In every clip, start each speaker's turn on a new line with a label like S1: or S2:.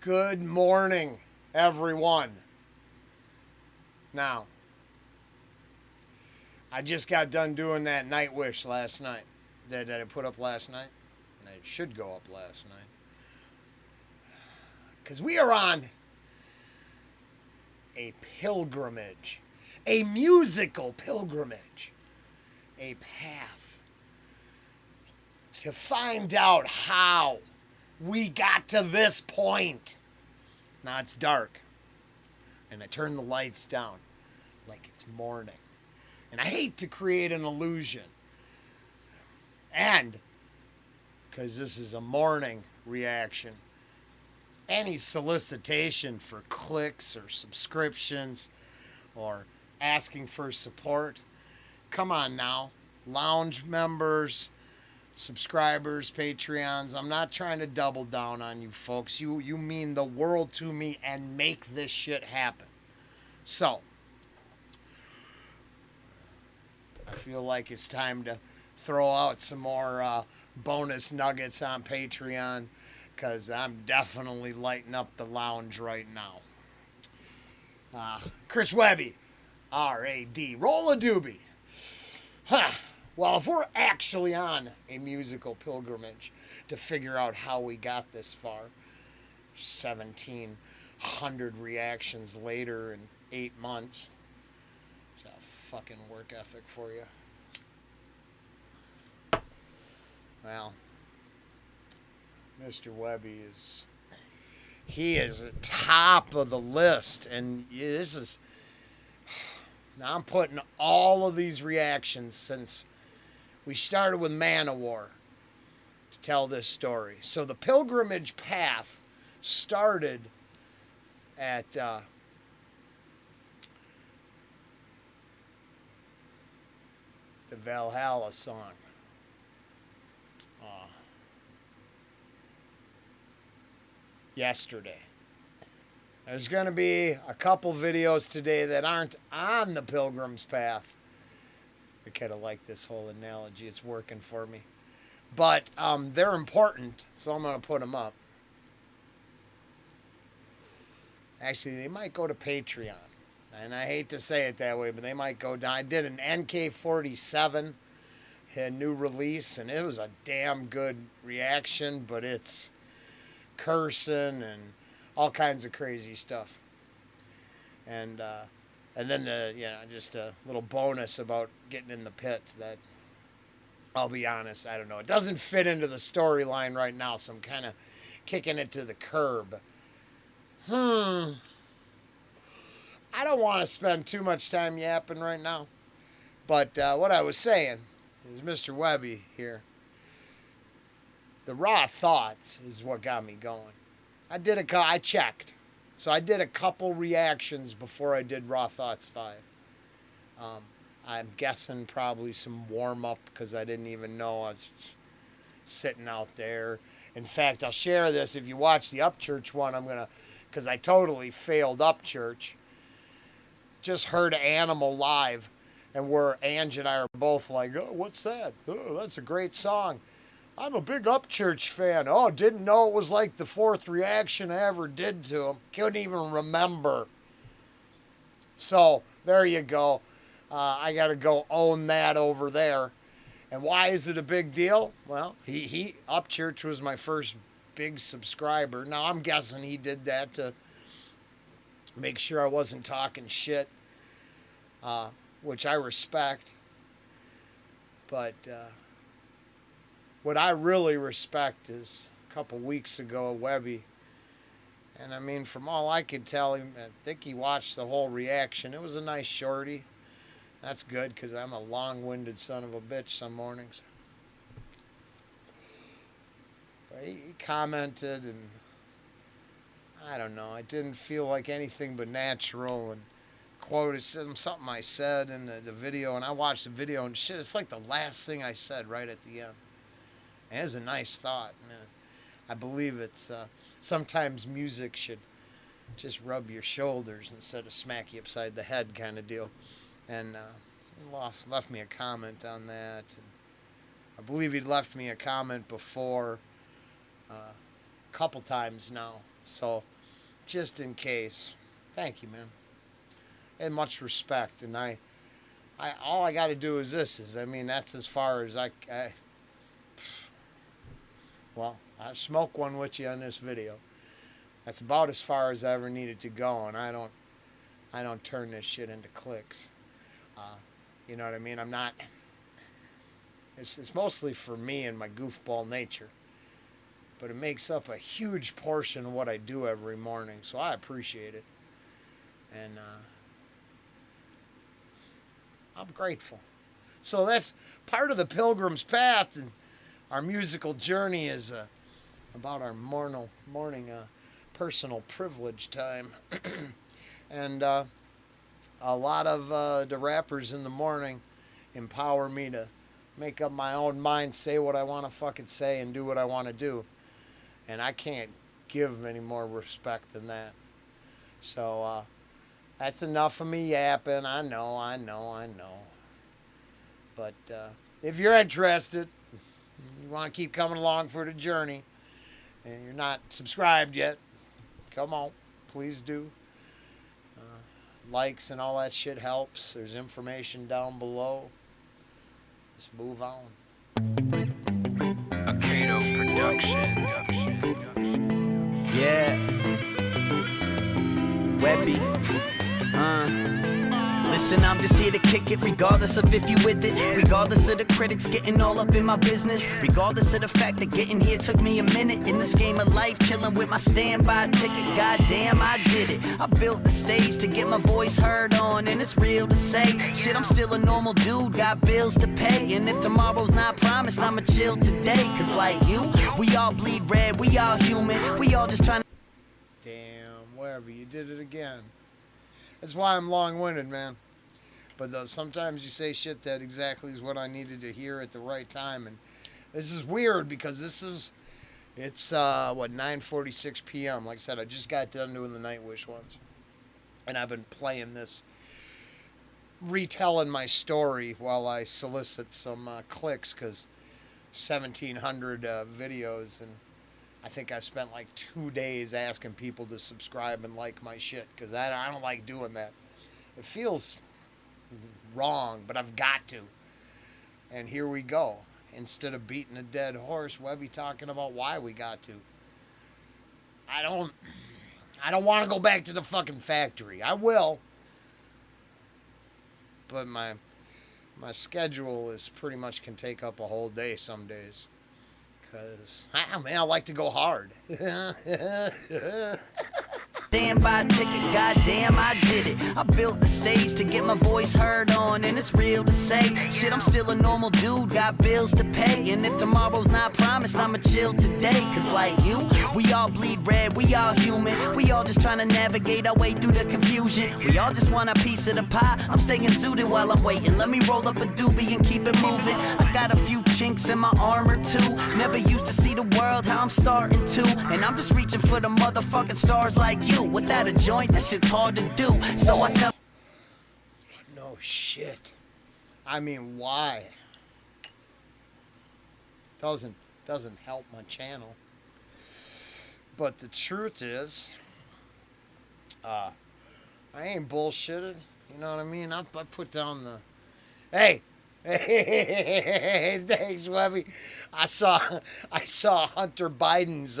S1: Good morning, everyone. Now, I just got done doing that night wish last night that I put up last night. And it should go up last night. Because we are on a pilgrimage, a musical pilgrimage, a path to find out how we got to this point. Now it's dark, and I turn the lights down like it's morning. And I hate to create an illusion. And because this is a morning reaction, any solicitation for clicks or subscriptions or asking for support, come on now. Lounge members, subscribers, Patreons, I'm not trying to double down on you folks. You mean the world to me and make this shit happen. So, I feel like it's time to throw out some more bonus nuggets on Patreon because I'm definitely lighting up the lounge right now. Chris Webby, R.A.D. Roll a doobie. Huh. Well, if we're actually on a musical pilgrimage to figure out how we got this far, 1,700 reactions later in 8 months, it's a fucking work ethic for you. Well, Mr. Webby he is at top of the list, and this is, now I'm putting all of these reactions since we started with Manowar to tell this story. So the pilgrimage path started at the Valhalla song. Yesterday. There's going to be a couple videos today that aren't on the pilgrim's path. I kind of like this whole analogy. It's working for me. But they're important, so I'm going to put them up. Actually, they might go to Patreon. And I hate to say it that way, but they might go down. I did an NK47, a new release, and it was a damn good reaction, but it's cursing and all kinds of crazy stuff. And then just a little bonus about getting in the pit that, I'll be honest, I don't know. It doesn't fit into the storyline right now, so I'm kind of kicking it to the curb. I don't want to spend too much time yapping right now. But what I was saying is Mr. Webby here. The raw thoughts is what got me going. I checked. So I did a couple reactions before I did Raw Thoughts 5. I'm guessing probably some warm-up because I didn't even know I was sitting out there. In fact, I'll share this. If you watch the Upchurch one, because I totally failed Upchurch. Just heard Animal live, and where Ange and I are both like, oh, what's that? Oh, that's a great song. I'm a big Upchurch fan. Oh, didn't know it was like the fourth reaction I ever did to him. Couldn't even remember. So, there you go. I got to go own that over there. And why is it a big deal? Well, Upchurch was my first big subscriber. Now, I'm guessing he did that to make sure I wasn't talking shit, which I respect. But what I really respect is a couple weeks ago, Webby. And I mean, from all I could tell, I think he watched the whole reaction. It was a nice shorty. That's good, because I'm a long-winded son of a bitch some mornings. But he commented, and I don't know. It didn't feel like anything but natural, and quoted something I said in the video, and I watched the video, and shit, it's like the last thing I said right at the end. And it was a nice thought. And I believe it's sometimes music should just rub your shoulders instead of smack you upside the head kind of deal. And left me a comment on that. And I believe he'd left me a comment before a couple times now. So just in case. Thank you, man. And much respect. And I all I got to do is this. That's as far as I smoke one with you on this video. That's about as far as I ever needed to go, and I don't turn this shit into clicks. You know what I mean? I'm not. It's mostly for me and my goofball nature, but it makes up a huge portion of what I do every morning, so I appreciate it, and I'm grateful. So that's part of the Pilgrim's Path, and our musical journey is about our morning personal privilege time. And a lot of the rappers in the morning empower me to make up my own mind, say what I want to fucking say, and do what I want to do. And I can't give any more respect than that. So that's enough of me yapping. I know. But if you're interested, you want to keep coming along for the journey, and you're not subscribed yet, come on, please do. Likes and all that shit helps. There's information down below. Let's move on.
S2: A Kato production.
S3: Yeah. Webby. Listen, I'm just here to kick it, regardless of if you with it, regardless of the critics getting all up in my business, regardless of the fact that getting here took me a minute. In this game of life, chilling with my standby ticket. Goddamn, I did it. I built the stage to get my voice heard on, and it's real to say, shit, I'm still a normal dude, got bills to pay. And if tomorrow's not promised, I'ma chill today. Cause like you, we all bleed red, we all human, we all just trying to.
S1: Damn, wherever you did it again. That's why I'm long-winded, man. But sometimes you say shit that exactly is what I needed to hear at the right time. And this is weird because it's 9:46 p.m. Like I said, I just got done doing the Nightwish ones. And I've been playing this, retelling my story while I solicit some clicks, because 1,700 videos, and I think I spent like 2 days asking people to subscribe and like my shit, because I don't like doing that. It feels wrong, but I've got to. And here we go. Instead of beating a dead horse, Webby talking about why we got to. I don't want to go back to the fucking factory. I will. But my schedule is pretty much can take up a whole day some days. Because, I like to go hard.
S3: Standby ticket, goddamn, I did it. I built the stage to get my voice heard on, and it's real to say, shit, I'm still a normal dude, got bills to pay. And if tomorrow's not promised, I'ma chill today. Cause like you, we all bleed red, we all human, we all just trying to navigate our way through the confusion. We all just want a piece of the pie. I'm staying suited while I'm waiting. Let me roll up a doobie and keep it moving. I got a few chinks in my armor too. Never used to see the world how I'm starting to, and I'm just reaching for the motherfucking stars like you. Without a joint, that shit's hard to do. So I tell.
S1: No shit. I mean, why? Doesn't help my channel. But the truth is, I ain't bullshitted. You know what I mean? I put down the. Hey, thanks, Webby. I saw Hunter Biden's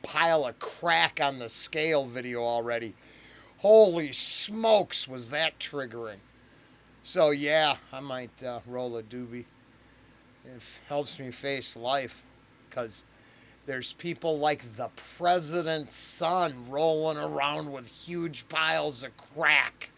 S1: pile of crack on the scale video already. Holy smokes, was that triggering. So yeah, I might roll a doobie. It helps me face life, because there's people like the president's son rolling around with huge piles of crack.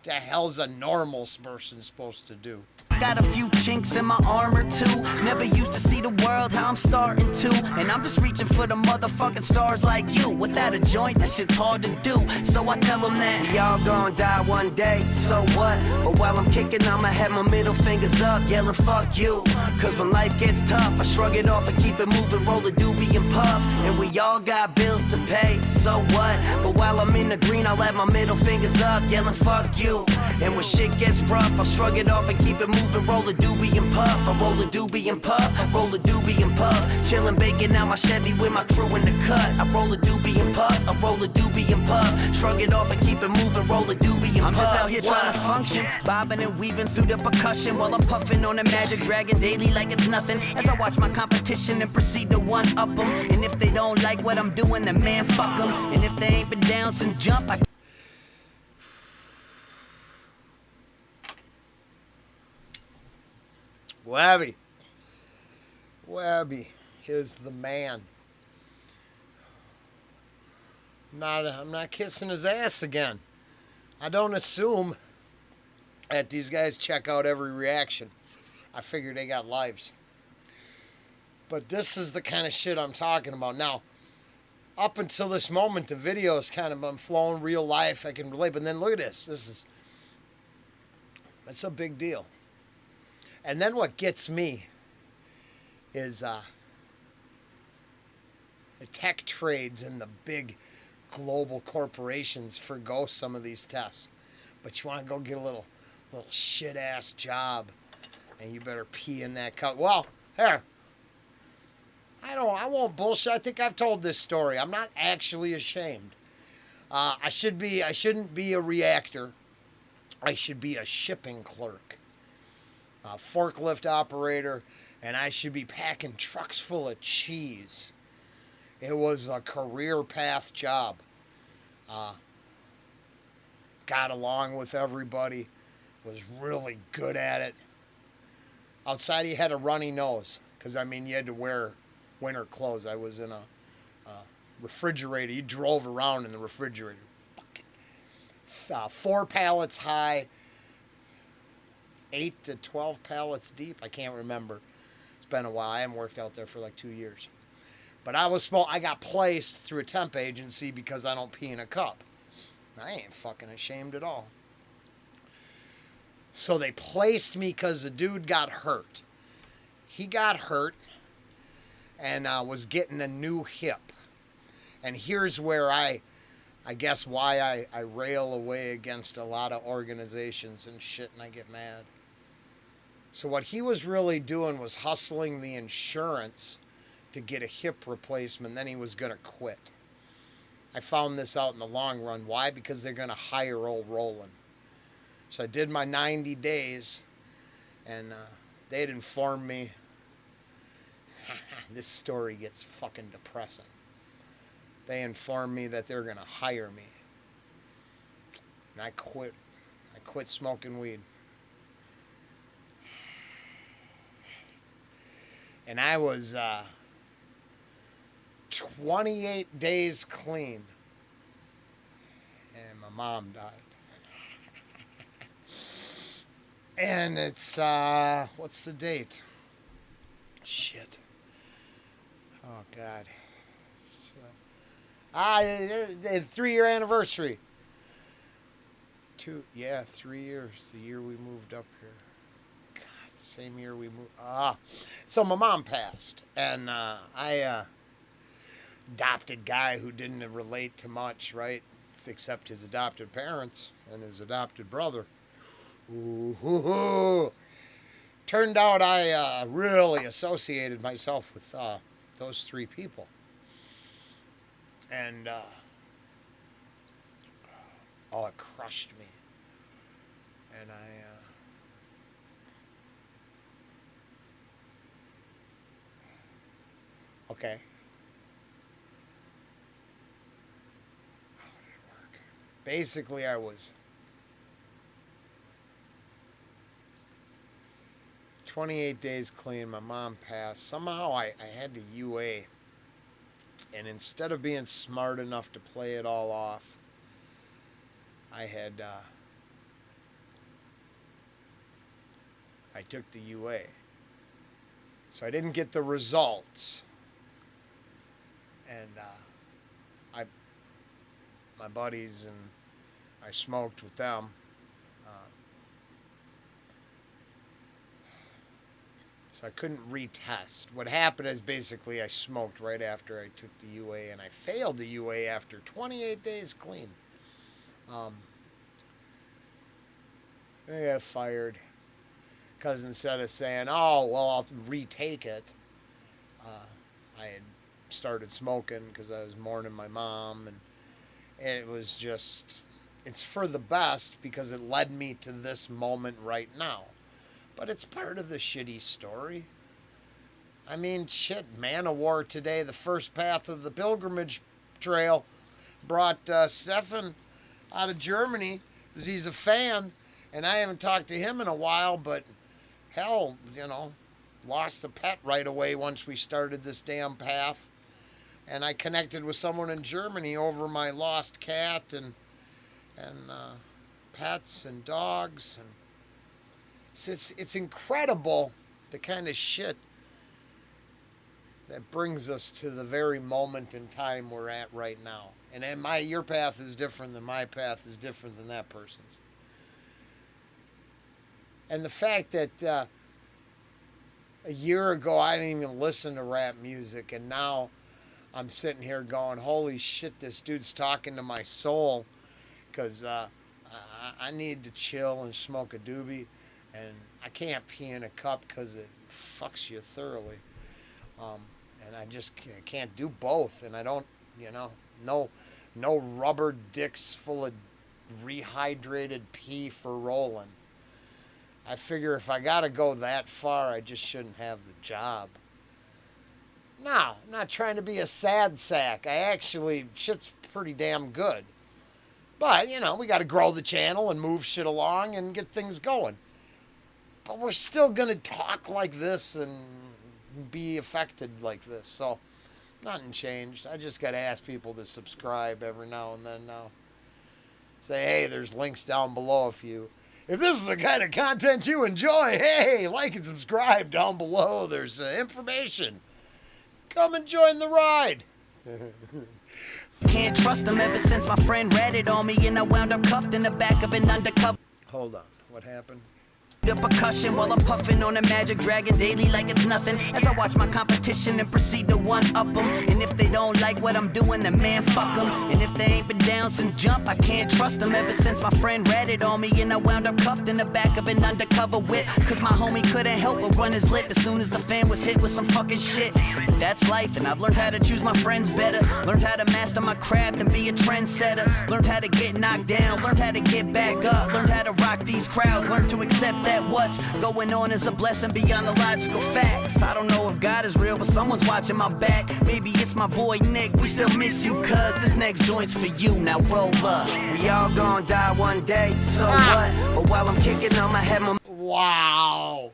S1: The hell's a normal person supposed to do?
S3: Got a few chinks in my armor too. Never used to see the world how I'm starting to, and I'm just reaching for the motherfucking stars like you. Without a joint, that shit's hard to do. So I tell them that y'all gon' die one day, so what? But while I'm kicking, I'ma have my middle fingers up, yelling fuck you. Cause when life gets tough, I shrug it off and keep it moving, roll a doobie and puff. And we all got bills to pay, so what? But while I'm in the green, I'll have my middle fingers up, yelling fuck you. And when shit gets rough, I'll shrug it off and keep it moving, moving, roll a doobie and puff. I roll a doobie and puff, I roll a doobie and puff. Chillin', baking out my Chevy with my crew in the cut. I roll a doobie and puff, I roll a doobie and puff. Shrug it off and keep it moving, roll a doobie and puff. I'm just out here trying to function, bobbing and weaving through the percussion while I'm puffing on the magic dragon daily like it's nothing. As I watch my competition and proceed to one up them. And if they don't like what I'm doing, then man, fuck them. And if they ain't been down since jump, I
S1: Webby is the man. I'm not kissing his ass again. I don't assume that these guys check out every reaction. I figure they got lives. But this is the kind of shit I'm talking about. Now, up until this moment, the video's kind of been flowing real life. I can relate. But then look at this. That's a big deal. And then what gets me is the tech trades and the big global corporations forgo some of these tests. But you want to go get a little shit-ass job, and you better pee in that cup. Well, here. I won't bullshit. I think I've told this story. I'm not actually ashamed. I shouldn't be a reactor. I should be a shipping clerk. A forklift operator, and I should be packing trucks full of cheese. It was a career path job. Got along with everybody. Was really good at it. Outside, he had a runny nose. Because, I mean, you had to wear winter clothes. I was in a refrigerator. You drove around in the refrigerator. 4 pallets high. 8 to 12 pallets deep. I can't remember. It's been a while. I haven't worked out there for like 2 years. But I got placed through a temp agency because I don't pee in a cup. I ain't fucking ashamed at all. So they placed me because the dude got hurt. He got hurt and was getting a new hip. And here's where I guess why I rail away against a lot of organizations and shit, and I get mad. So what he was really doing was hustling the insurance to get a hip replacement, then he was going to quit. I found this out in the long run. Why? Because they're going to hire old Roland. So I did my 90 days, and they'd informed me. This story gets fucking depressing. They informed me that they're going to hire me. And I quit. I quit smoking weed. And I was 28 days clean. And my mom died. And it's, what's the date? Shit. Oh, God. The 3-year anniversary. 3 years. The year we moved up here. God, same year we moved. So my mom passed, and I adopted guy who didn't relate to much, right? Except his adopted parents and his adopted brother. Ooh. Turned out I really associated myself with those 3 people. And, it crushed me. And okay. How did it work? Basically, I was 28 days clean. My mom passed. Somehow I had to UA. And instead of being smart enough to play it all off, I took the UA. So I didn't get the results. And my buddies and I smoked with them. So I couldn't retest. What happened is basically I smoked right after I took the UA, and I failed the UA after 28 days clean. I got fired. Because instead of saying, oh, well, I'll retake it, I had started smoking because I was mourning my mom. And it was just, it's for the best because it led me to this moment right now. But it's part of the shitty story. I mean, shit, Man of War today, the first path of the pilgrimage trail, brought Stefan out of Germany because he's a fan. And I haven't talked to him in a while, but hell, lost a pet right away once we started this damn path. And I connected with someone in Germany over my lost cat and pets and dogs. And it's incredible the kind of shit that brings us to the very moment in time we're at right now. And your path is different than my path is different than that person's. And the fact that a year ago I didn't even listen to rap music, and now I'm sitting here going, holy shit, this dude's talking to my soul, because I need to chill and smoke a doobie, and I can't pee in a cup because it fucks you thoroughly. And I just can't do both, and I don't, no rubber dicks full of rehydrated pee for rolling. I figure if I got to go that far, I just shouldn't have the job. No, I'm not trying to be a sad sack. Shit's pretty damn good. But, we got to grow the channel and move shit along and get things going. But we're still going to talk like this and be affected like this. So, nothing changed. I just got to ask people to subscribe every now and then now. Say, hey, there's links down below if this is the kind of content you enjoy, hey, like and subscribe down below. There's information. Come and join the ride.
S3: Can't trust him ever since my friend ratted on me and I wound up cuffed in the back of an undercover.
S1: Hold on. What happened?
S3: The percussion while I'm puffing on a magic dragon daily like it's nothing. As I watch my competition and proceed to one-up them. And if they don't like what I'm doing, then man, fuck them. And if they ain't been down since jump, I can't trust them ever since my friend ratted on me and I wound up cuffed in the back of an undercover whip. Cause my homie couldn't help but run his lip as soon as the fan was hit with some fucking shit. But that's life, and I've learned how to choose my friends better. Learned how to master my craft and be a trendsetter. Learned how to get knocked down, learned how to get back up. Learned how to rock these crowds, learned to accept that what's going on is a blessing beyond the logical facts. I don't know if God is real, but someone's watching my back. Maybe it's my boy Nick, we still miss you, cuz this next joint's for you, now roll up. We all gonna die one day, so what? But while I'm kicking on my head, my
S1: Wow.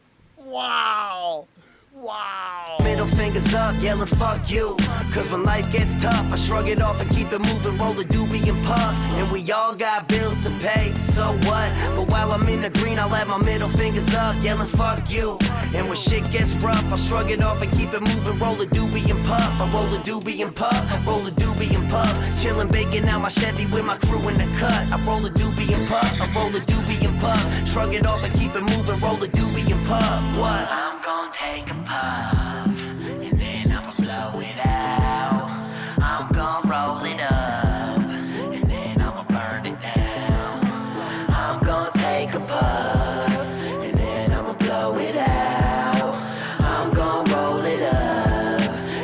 S3: middle fingers up, yelling fuck you. Cause when life gets tough, I shrug it off and keep it moving, roll a doobie and puff. And we all got bills to pay, so what? But while I'm in the green, I'll have my middle fingers up, yelling fuck you. And when shit gets rough, I'll shrug it off and keep it moving, roll a doobie and puff. I roll a doobie and puff, roll a doobie and puff. Chillin' baking out my Chevy with my crew in the cut. I roll a doobie and puff, I roll a doobie and puff. Shrug it off and keep it moving, roll a doobie and puff. What? I'm gonna take a puff, and then I'ma blow it out. I'm gonna roll it up, and then I'ma burn it down. I'm gonna take a puff, and then I'ma blow it out. I'm gonna roll it up,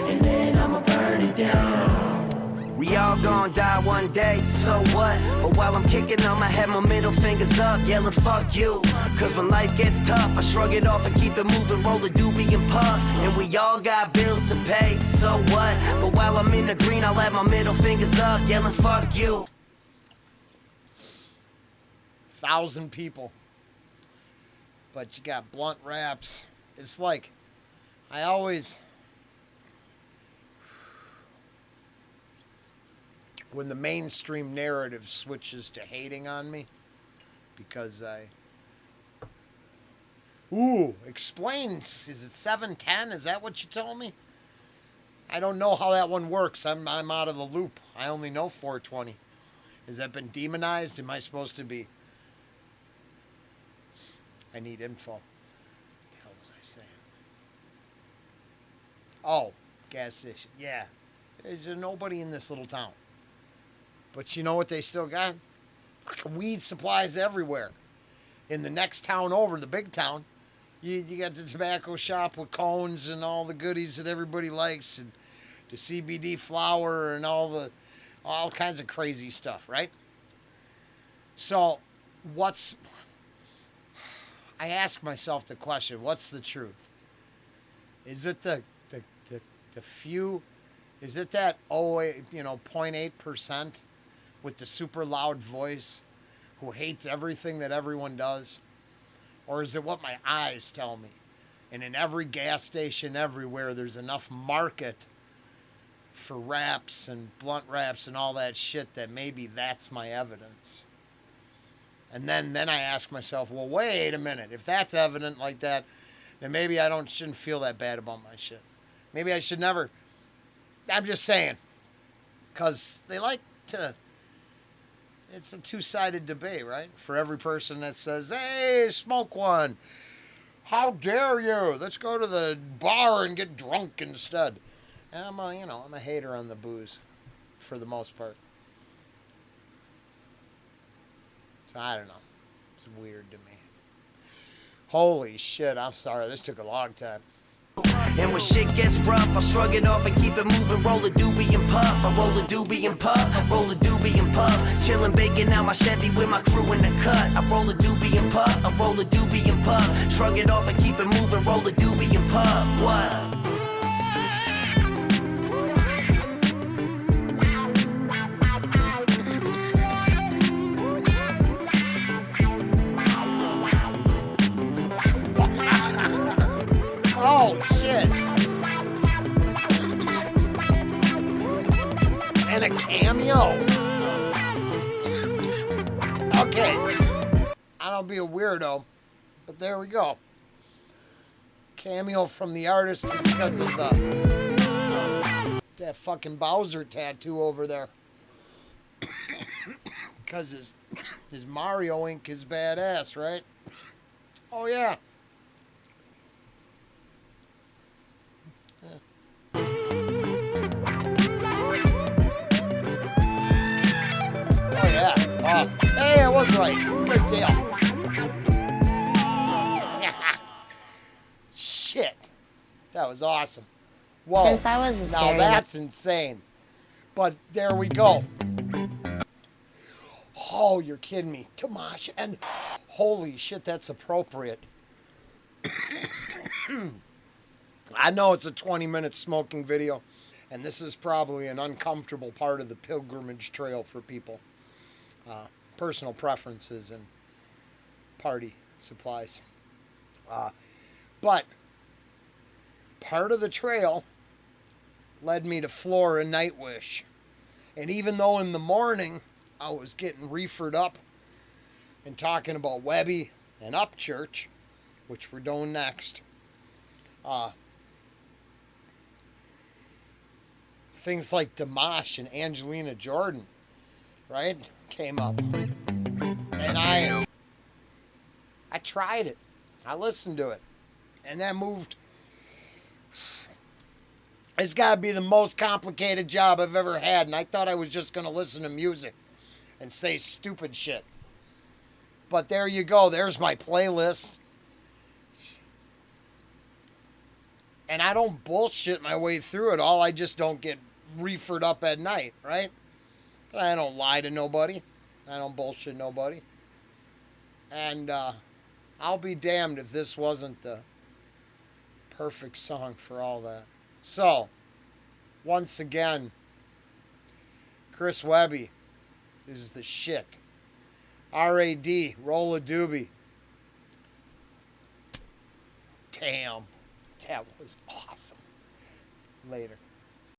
S3: and then I'ma burn it down. We all gonna die one day, so what? But while I'm kicking on my head, my middle fingers up, yelling fuck you. Cause when life gets tough, I shrug it off and keep it moving, roll a doobie and puff. And we all got bills to pay, so what? But while I'm in the green, I'll have my middle fingers up, yelling fuck you.
S1: 1,000 people. But you got blunt raps. It's like, when the mainstream narrative switches to hating on me, because explain, is it 710? Is that what you told me? I don't know how that one works. I'm out of the loop. I only know 420. Has that been demonized? Am I supposed to be? I need info. What the hell was I saying? Oh, gas station. Yeah. There's nobody in this little town. But you know what they still got? Fucking weed supplies everywhere. In the next town over, the big town, You got the tobacco shop with cones and all the goodies that everybody likes, and the CBD flower and all kinds of crazy stuff, right? So, I ask myself the question, what's the truth? Is it the few? Is it that 0.8% with the super loud voice who hates everything that everyone does? Or is it what my eyes tell me? And in every gas station everywhere, there's enough market for wraps and blunt wraps and all that shit that maybe that's my evidence. And then I ask myself, well, wait a minute. If that's evident like that, then maybe I shouldn't feel that bad about my shit. Maybe I should never. I'm just saying. Because they like to. It's a two-sided debate, right? For every person that says, hey, smoke one. How dare you? Let's go to the bar and get drunk instead. And I'm a hater on the booze for the most part. So I don't know. It's weird to me. Holy shit, I'm sorry. This took a long time.
S3: And when shit gets rough, I shrug it off and keep it moving. Roll a doobie and puff. I roll a doobie and puff. Roll a doobie and puff. Chillin', baking out my Chevy with my crew in the cut. I roll a doobie and puff. I roll a doobie and puff. Shrug it off and keep it moving. Roll a doobie and puff. What?
S1: Oh, shit. And a cameo. Okay. I don't be a weirdo, but there we go. Cameo from the artist is because of that fucking Bowser tattoo over there. Because his Mario ink is badass, right? Oh, yeah. Hey, I was right. Good deal. Shit. That was awesome. Whoa.
S4: Since I was
S1: now
S4: very
S1: that's insane. But there we go. Oh, you're kidding me. Tomash. And holy shit, that's appropriate. I know it's a 20-minute smoking video, and this is probably an uncomfortable part of the pilgrimage trail for people. Personal preferences and party supplies. But part of the trail led me to Flora Nightwish. And even though in the morning I was getting reefered up and talking about Webby and Upchurch, which we're doing next, things like Dimash and Angelina Jordan, right, came up. And I tried it. I listened to it. And that moved. It's got to be the most complicated job I've ever had. And I thought I was just going to listen to music and say stupid shit. But there you go. There's my playlist. And I don't bullshit my way through it all. I just don't get reefered up at night, right? But I don't lie to nobody. I don't bullshit nobody. And I'll be damned if this wasn't the perfect song for all that. So, once again, Chris Webby is the shit. R.A.D. Roll a Doobie. Damn. That was awesome. Later.